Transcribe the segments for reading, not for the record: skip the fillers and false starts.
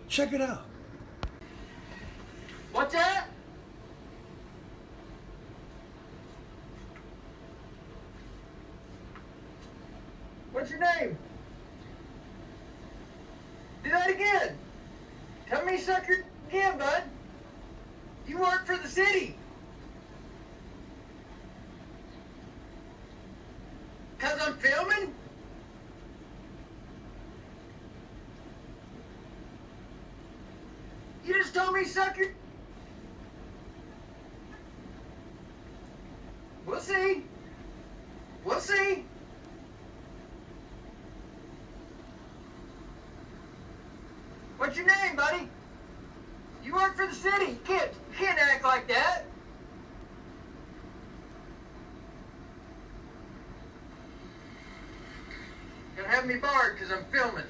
Check it out. What's that? What's your name? Do that again. Tell me sucker again, bud. You work for the city. 'Cause I'm filming? You just told me sucker. We'll see. We'll see. What's your name, buddy? You work for the city. You can't act like that. Gonna have me barred because I'm filming.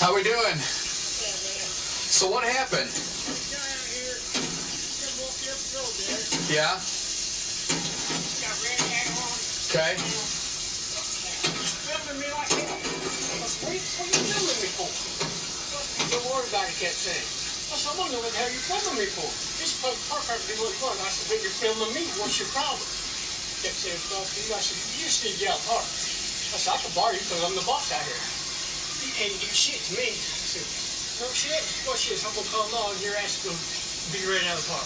How we doing? So what happened? Yeah? Okay. Filming me like that. What are you filming me for? Don't worry about it, kept saying. I said, I wonder what the hell you're filming me for. This public park ought to be really fun. I said, but you're filming me. What's your problem? Kept saying stuff to you. I said, you just need to get out of the park. I said, I can bar you because I'm the boss out here. You can't do shit to me. I said, no shit? What shit? I'm going to call law and your ass is going to be right out of the park.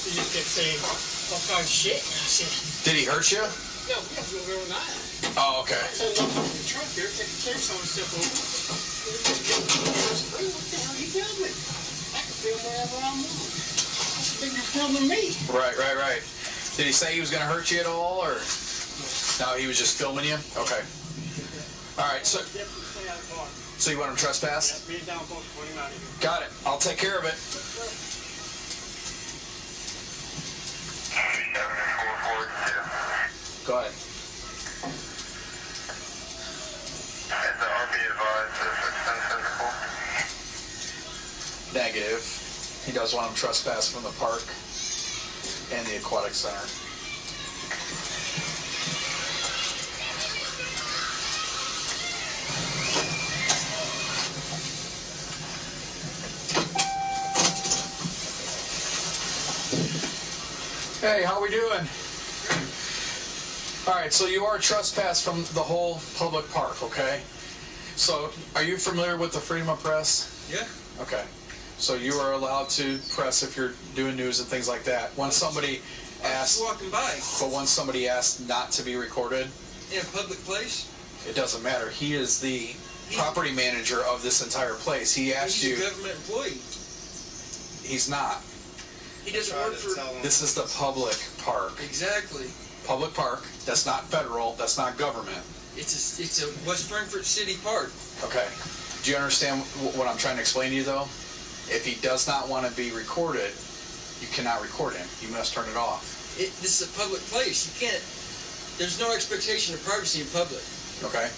He just kept saying all kinds of shit. I said, Did he hurt you? no, we have to go over tonight. Oh, okay. So I'm up in the truck here, take the chainsaw and step over. I said, hey, what the hell are you filming? I can film wherever I want. I said, then you're filming me. Right. Did he say he was going to hurt you at all, or? No, he was just filming you? Okay. All right, so you want him to trespass? Yeah, me and Don both want him out of here. Got it. I'll take care of it. Go ahead. Is the RP advised if it's sensible? Negative. He does want him trespass from the park and the aquatic center. Hey, how we doing? All right, so you are trespassed from the whole public park, okay? So, are you familiar with the freedom of press? Yeah. Okay. So you are allowed to press if you're doing news and things like that. When somebody asks, Walking by but when somebody asks not to be recorded, in a public place. it doesn't matter. He is the property manager of this entire place. He asked He's you. a government employee. He's not. He doesn't work for. This is the public park. Exactly. Public park. That's not federal. That's not government. It's a West Frankfort City Park. Okay. Do you understand what I'm trying to explain to you, though? If he does not want to be recorded, you cannot record him. You must turn it off. This is a public place. You can't. There's no expectation of privacy in public. Okay?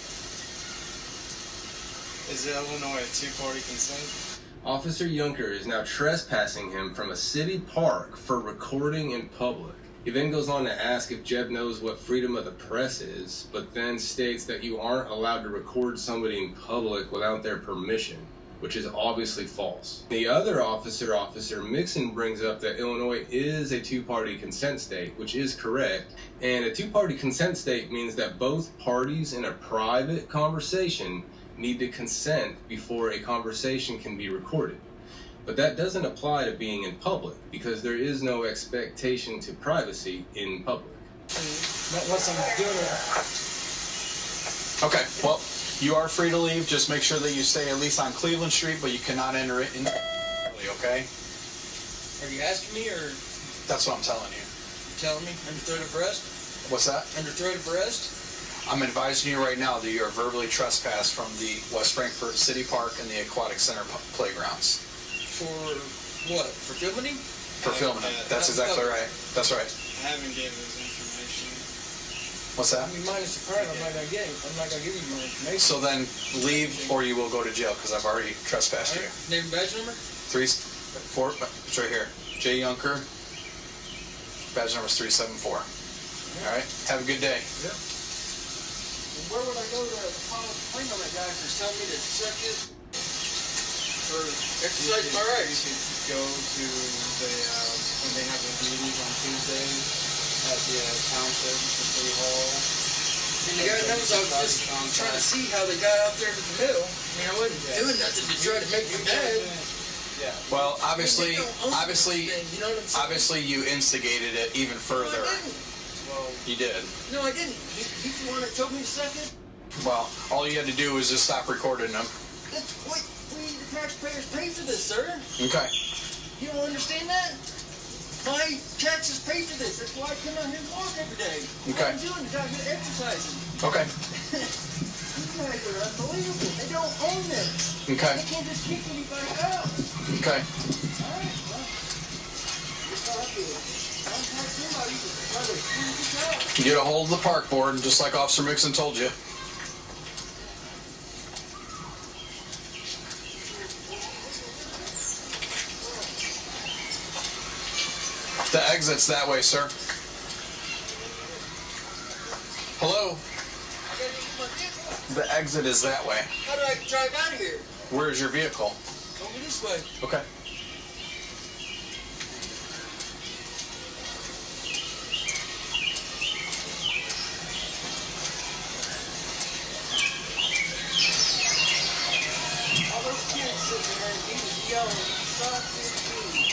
Is Illinois a two-party consent? Officer Junker is now trespassing him from a city park for recording in public. He then goes on to ask if Jeb knows what freedom of the press is, but then states that you aren't allowed to record somebody in public without their permission, which is obviously false. The other officer, Officer Mixon, brings up that Illinois is a two-party consent state, which is correct, and a two-party consent state means that both parties in a private conversation need to consent before a conversation can be recorded. But that doesn't apply to being in public, because there is no expectation to privacy in public. Unless I'm doing it. Okay, well, you are free to leave. Just make sure that you stay at least on Cleveland Street, but you cannot enter it in early, okay? Are you asking me or That's what I'm telling you. telling me under threat of arrest? What's that? Under threat of arrest? I'm advising you right now that you are verbally trespassed from the West Frankfort City Park and the Aquatic Center playgrounds. For what? For filming him? For filming him. That's exactly right. That's right. I haven't given his information. What's that? I mean, minus the crime, I'm not gonna give you my information. So then leave or you will go to jail because I've already trespassed you. Name and badge number? 3, 4, it's right here. Jay Yunker. Badge number is 374. All right. Have a good day. Where would I go to file a complaint on that guy for telling me to suck it? Or exercise my rights? You should go to the, when they have their meetings on Tuesdays at the township, the city hall. And the guy knows I was just trying to see how they got out there to the middle. I mean, I wasn't doing nothing to try to make them mad. Yeah. Well, obviously, You know what I'm saying? obviously you instigated it even further. No, I didn't. Well, You did. No, I didn't. He's the one that told me to suck it. Well, all you had to do was just stop recording them. Wait, we the taxpayers pay for this, sir. Okay. You don't understand that? My taxes pay for this. That's why I come out here and walk every day. Okay. What I'm doing is out here exercising. Okay. You guys are unbelievable. They don't own this. Okay. They can't just kick anybody out. Okay. All right, well, just have to contact somebody to try to figure this out. Get a hold of the park board, just like Officer Mixon told you. The exit's that way, sir. Hello? I gotta use my vehicle. The exit is that way. How do I drive out of here? Where is your vehicle? Over this way. Okay. All those kids sitting there and he was yelling, "Stop this dude."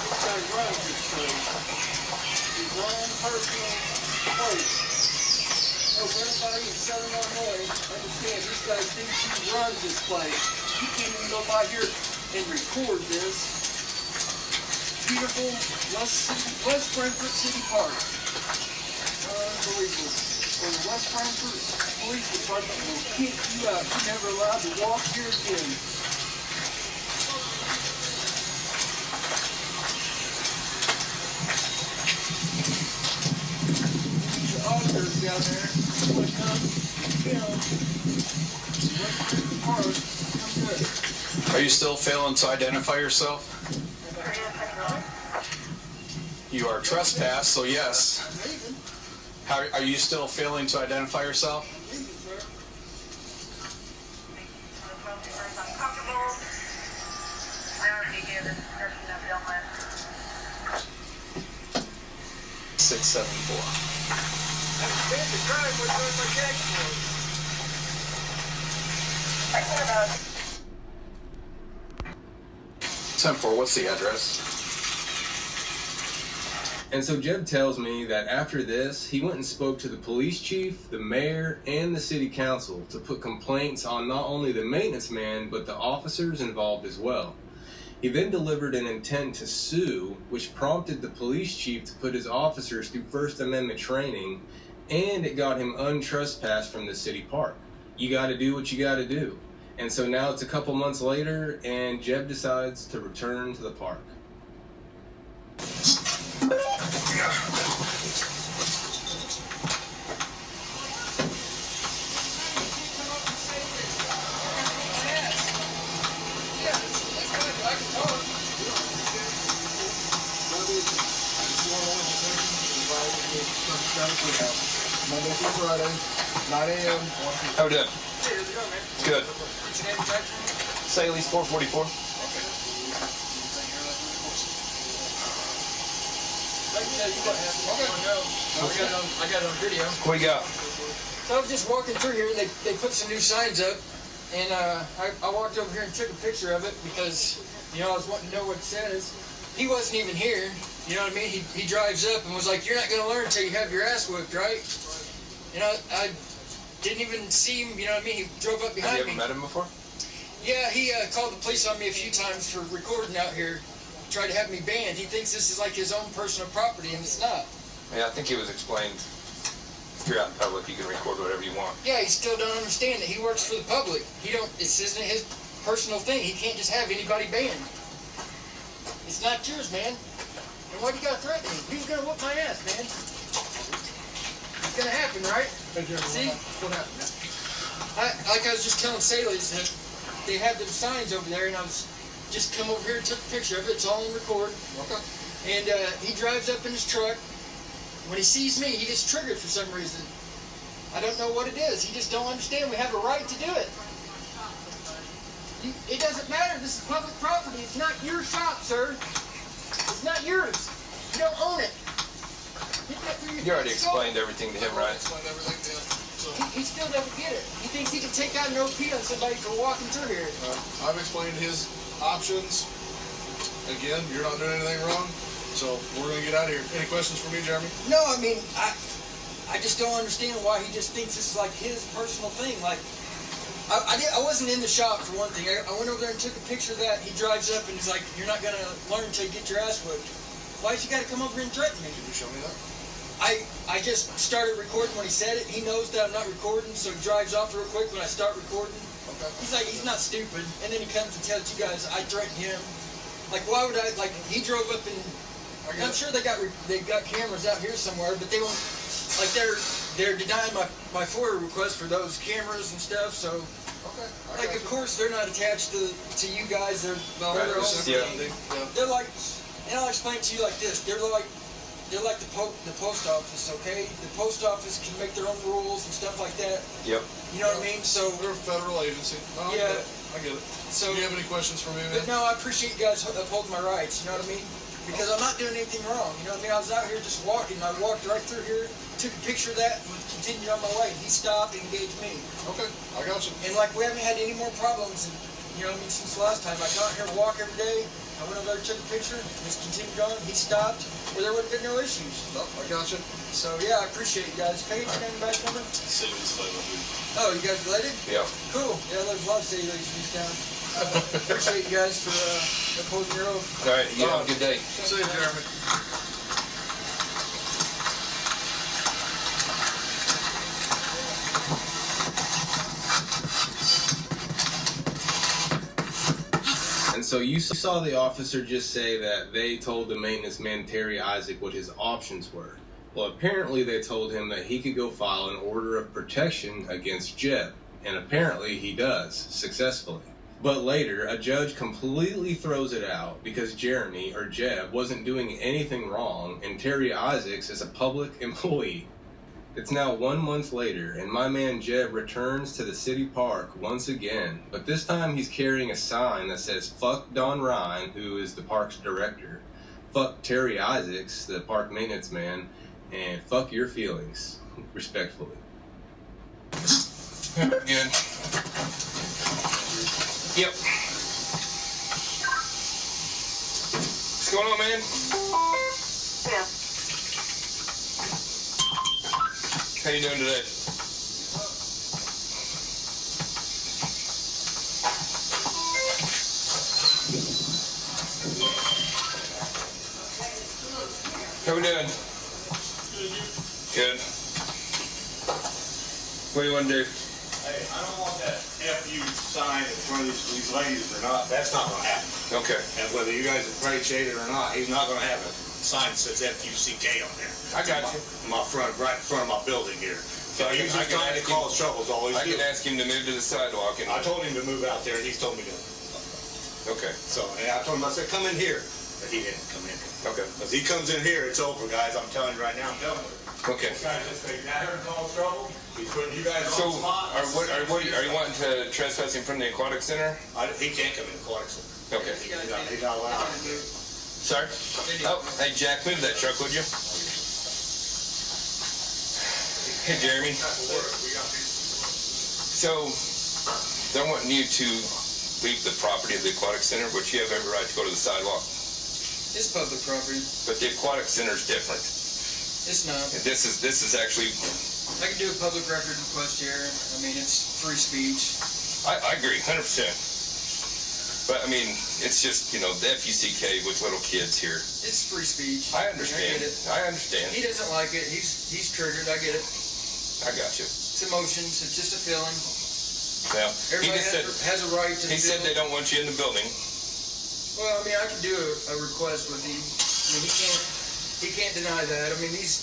This guy runs this place. His own personal place. Oh, for everybody in Southern Illinois, understand, this guy thinks he runs this place. He can't even go by here and record this. Beautiful West Frankfort City Park. Unbelievable. Or the West Frankfort Police Department will kick you out. You're never allowed to walk here again. The auditors down there want to come, West Frankfort Park, come good. Are you still failing to identify yourself? You are trespassed, so yes. I'm leaving. How, are you still failing to identify yourself? I'm leaving, sir. Uncomfortable. I already gave this person a film. 674. I understand the crime was doing my tax form. I can about 10-4, what's the address? And so Jeb tells me that after this, he went and spoke to the police chief, the mayor, and the city council to put complaints on not only the maintenance man, but the officers involved as well. He then delivered an intent to sue, which prompted the police chief to put his officers through First Amendment training, and it got him untrespassed from the city park. You gotta do what you gotta do. And so now it's a couple months later, and Jeb decides to return to the park. Monday through Friday, 9 a.m. How we doing? Hey, how's it going, man? Good. What's your name and tax number? Saley's 444. I can tell you what happened. Okay. I got it on video. What do you got? So I was just walking through here, and they put some new signs up, and I walked over here and took a picture of it because, I was wanting to know what it says. He wasn't even here, you know what I mean? He drives up and was like, "You're not going to learn until you have your ass whipped, right?" I didn't even see him, you know what I mean? He drove up behind Have you me. ever met him before? Yeah, he called the police on me a few times for recording out here, tried to have me banned. He thinks this is like his own personal property, and it's not. Yeah, I think he was explained If you're out in public, you can record whatever you want. Yeah, he still don't understand that he works for the public. This isn't his personal thing. He can't just have anybody banned. It's not yours, man. And why do you gotta threaten me? Who's gonna whoop my ass, man? It's gonna happen, right? See? What happened? Like I was just telling sailors that they had them signs over there, and I was just come over here and took a picture of it. It's all on record. Okay. And he drives up in his truck. When he sees me, he gets triggered for some reason. I don't know what it is. He just don't understand. We have a right to do it. It doesn't matter. This is public property. It's not your shop, sir. It's not yours. You don't own it. Get that through your You already skull. explained everything to him, right? Explained everything to him. So, He still doesn't get it. He thinks he can take out an OP on somebody for walking through here. I've explained his options. Again, you're not doing anything wrong. So we're gonna get out of here. Any questions for me, Jeremy? No, I mean, I just don't understand why he just thinks this is like his personal thing. Like, I wasn't in the shop for one thing. I went over there and took a picture of that. He drives up and he's like, "You're not gonna learn until you get your ass whipped." Why's he gotta come over here and threaten me? Can you show me that? I just started recording when he said it. He knows that I'm not recording, so he drives off real quick when I start recording. Okay. He's like, he's not stupid. And then he comes and tells you guys I threatened him. Like, why would I? Like, he drove up and I'm sure they got cameras out here somewhere, but they won't. Like, they're denying my FOIA request for those cameras and stuff. So, Okay. like, of course they're not attached to you guys. They're their own Yeah. thing. Yeah. They're like, and I'll explain it to you like this. They're like the post office, okay? The post office can make their own rules and stuff like that. Yep. You know what I mean? So, We're a federal agency. No, I Yeah. get it. I get it. so. Do you have any questions for me, man? But no, I appreciate you guys upholding my rights. You know what I mean? Because I'm not doing anything wrong. You know what I mean? I was out here just walking. I walked right through here, took a picture of that, and continued on my way. He stopped and engaged me. Okay, I got you. And like, we haven't had any more problems. And, you know what I mean? Since the last time, I got here to walk every day. I went over there, took a picture, just continued on. He stopped, where there would have been no issues. No, I got you. So yeah, I appreciate you guys. Can I get your name back number? Oh, you guys related? Yeah. Cool. Yeah, there's a lot of city ladies in this town. Appreciate you guys for upholding your oath. All right. You have a good day. See you, Jeremy. And so you saw the officer just say that they told the maintenance man Terry Isaac what his options were. Well, apparently they told him that he could go file an order of protection against Jeb, and apparently he does, successfully. But later, a judge completely throws it out because Jeremy, or Jeb, wasn't doing anything wrong, and Terry Isaacs is a public employee. It's now 1 month later, and my man Jeb returns to the city park once again, but this time he's carrying a sign that says, "Fuck Don Ryan," who is the park's director, "Fuck Terry Isaacs," the park maintenance man, and "Fuck your feelings," respectfully. Good. Yep. What's going on, man? Yeah. How you doing today? How we doing? Good. What do you want to do? Hey, I don't want that FU sign in front of these ladies or not. That's not gonna happen. Okay. And whether you guys appreciate it or not, he's not gonna have a sign that says FUCK on there. I got you. Right in front of my building here. So I can- he's I just can trying to ask him- cause trouble is all he's I can doing. ask him to move to the sidewalk and. I told him to move out there and he's told me to. Okay. So, and I told him, I said, come in here. But he didn't come in. Okay. Because he comes in here, it's over, guys. I'm telling you right now, I'm telling you. Okay. This guy just made that here cause trouble. He's putting you guys So, on the spot. are you wanting to trespass him from the aquatic center? He can't come in the Clarkson. Okay. He's not allowed. Sorry? Oh, hey Jack, move that truck, would you? Hey Jeremy. So, they're wanting you to leave the property of the aquatic center, but you have every right to go to the sidewalk. It's public property. But the aquatic center is different. It's not. This is actually. I can do a public record request here. I mean, it's free speech. I agree, 100%. But I mean, it's just, you know, the FUCK with little kids here. It's free speech. I understand. I get it. I understand. He doesn't like it. He's triggered. I get it. I got you. It's emotions. It's just a feeling. Now, he Everybody just said, has a right to he feel. said they don't want you in the building. Well, I mean, I can do a request with him. I mean, he can't deny that. I mean, these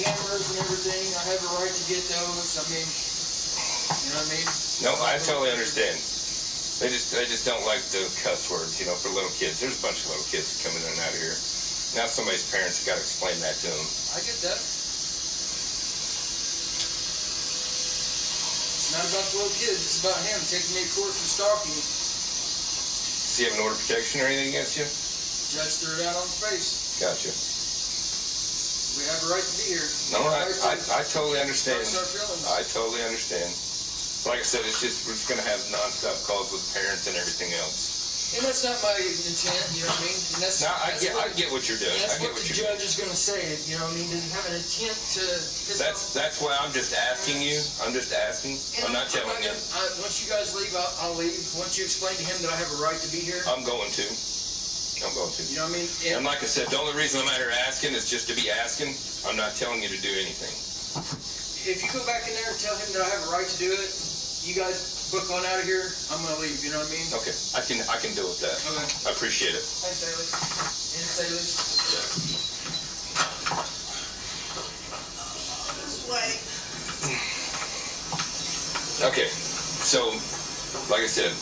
cameras and everything, I have a right to get those. I mean, you know what I mean? No, I totally understand. They just don't like the cuss words, you know, for little kids. There's a bunch of little kids coming in and out of here. Now somebody's parents have got to explain that to them. I get that. It's not about the little kids. It's about him taking me to court for stalking. Does he have an order of protection or anything against you? Judge threw it out on his face. Gotcha. We have a right to be here. No, I totally understand. Express our feelings. I totally understand. Like I said, we're just going to have nonstop calls with parents and everything else. And that's not my intent, you know what I mean? And that's, No, I get what you're doing. That's I get what what the you're doing. judge is going to say, you know what I mean? Does he have an intent to... That's why I'm just asking you. I'm just asking. I'm not telling you. Once you guys leave, I'll leave. Once you explain to him that I have a right to be here, I'm going to. I'm going to. you know what I mean? And like I said, the only reason I'm out here asking is just to be asking. I'm not telling you to do anything. If you go back in there and tell him that I have a right to do it, you guys book on out of here, I'm going to leave, you know what I mean? Okay, I can deal with that. Okay. I appreciate it. Thanks, Haley. And Haley. Okay, so like I said,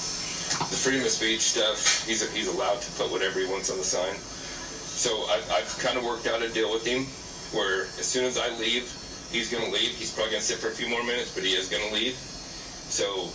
the freedom of speech stuff, he's allowed to put whatever he wants on the sign. So I've kind of worked out a deal with him where as soon as I leave, he's going to leave. He's probably going to sit for a few more minutes, but he is going to leave. So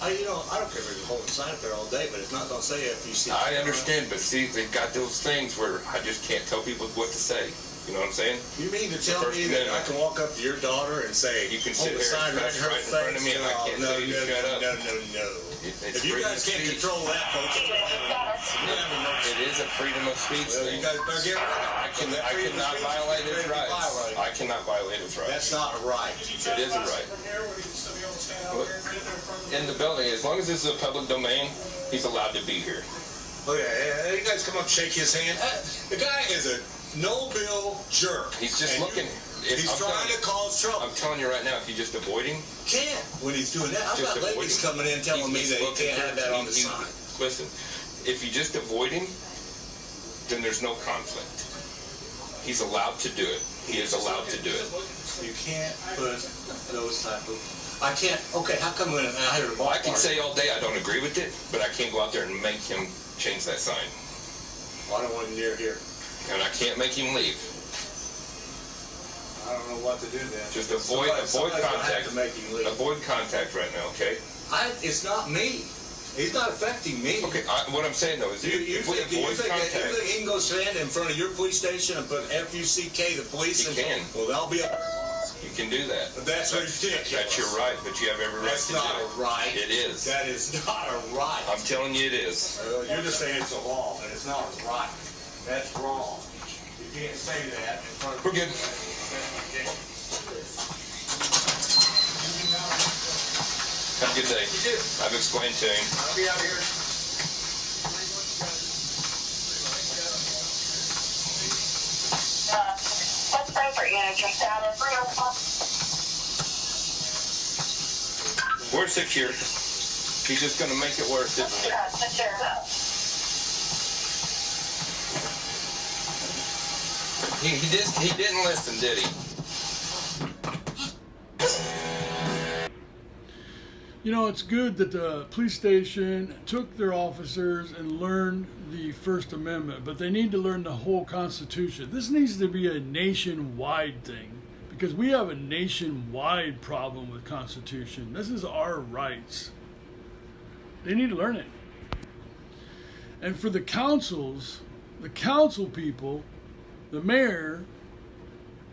I don't care if you're holding a sign up there all day, but it's not going to say FUC. I understand, but see, they've got those things where I just can't tell people what to say. You know what I'm saying? You mean to tell First me that I Amendment. can walk up to your daughter and say, You can sit hold the here sign and right in her cuss right in front of me and I face? can't No, tell you to shut up. No. It's If you freedom guys of can't speech. control that, folks, It is a freedom of speech well, thing. you guys better get rid of it. I cannot violate his rights. I cannot violate his rights. That's not a right. It is a right. In the building, as long as this is a public domain, he's allowed to be here. Oh yeah, you guys come up and shake his hand. The guy is a no-bill jerk. He's just And looking. He's trying to cause trouble. I'm telling you right now, if you just avoid him, Can't when he's doing that. I've just got avoid ladies him. coming in telling me He's that he looking can't have that on the he- sign. Listen, if you just avoid him, then there's no conflict. He's allowed to do it. He is allowed to do it. You can't put those type of. I can't. Okay, how come when I hear a ball I can park- say all day I don't agree with it, but I can't go out there and make him change that sign. I don't want him near here. And I can't make him leave. I don't know what to do then. Just avoid Somebody's gonna have contact. to make him leave. Avoid contact right now, okay? It's not me. He's not affecting me. Okay, what I'm saying though is You if we think avoid contact, he can go stand in front of your police station and put FUCK, the police? He and, can. Well, that'll be. you can do that. But that's ridiculous. That's your right, but you have every right That's to not do a right. it. It is. That is not a right. I'm telling you it is. You're just saying it's a law, and it's not a right. That's wrong. You can't say that in front of. We're good. Have a good day. You too. I've explained to him. I'll be out here. What's paper unit, your status? We're secure. He's just going to make it worse, isn't he? He didn't listen, did he? You know, it's good that the police station took their officers and learned the First Amendment, but they need to learn the whole Constitution. This needs to be a nationwide thing because we have a nationwide problem with Constitution. This is our rights. They need to learn it. And for the councils, the council people, the mayor,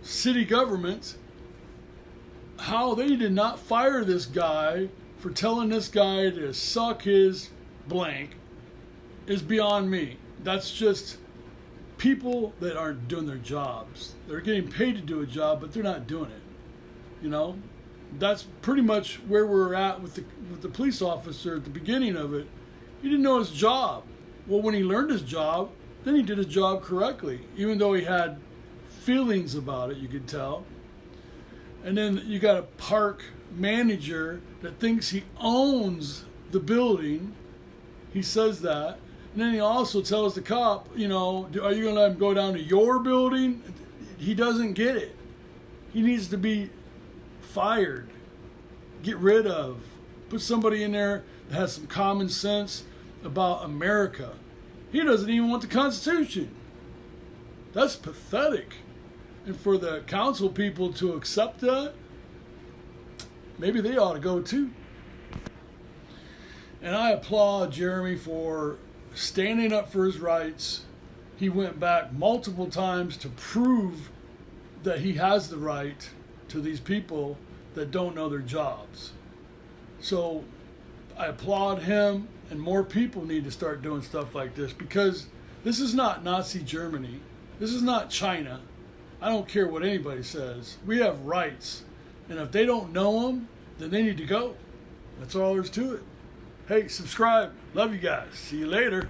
city governments, how they did not fire this guy for telling this guy to suck his blank is beyond me. That's just people that aren't doing their jobs. They're getting paid to do a job, but they're not doing it. You know, that's pretty much where we're at with the police officer at the beginning of it. He didn't know his job. Well, when he learned his job, then he did his job correctly, even though he had feelings about it, you can tell. And then you got a park manager that thinks he owns the building. He says that. And then he also tells the cop, you know, are you going to let him go down to your building? He doesn't get it. He needs to be fired. Get rid of. Put somebody in there that has some common sense about America. He doesn't even want the Constitution. That's pathetic. And for the council people to accept that, maybe they ought to go too. And I applaud Jeremy for standing up for his rights. He went back multiple times to prove that he has the right to these people that don't know their jobs. So I applaud him, and more people need to start doing stuff like this, because this is not Nazi Germany. This is not China. I don't care what anybody says. We have rights. And if they don't know them, then they need to go. That's all there's to it. Hey, subscribe. Love you guys. See you later.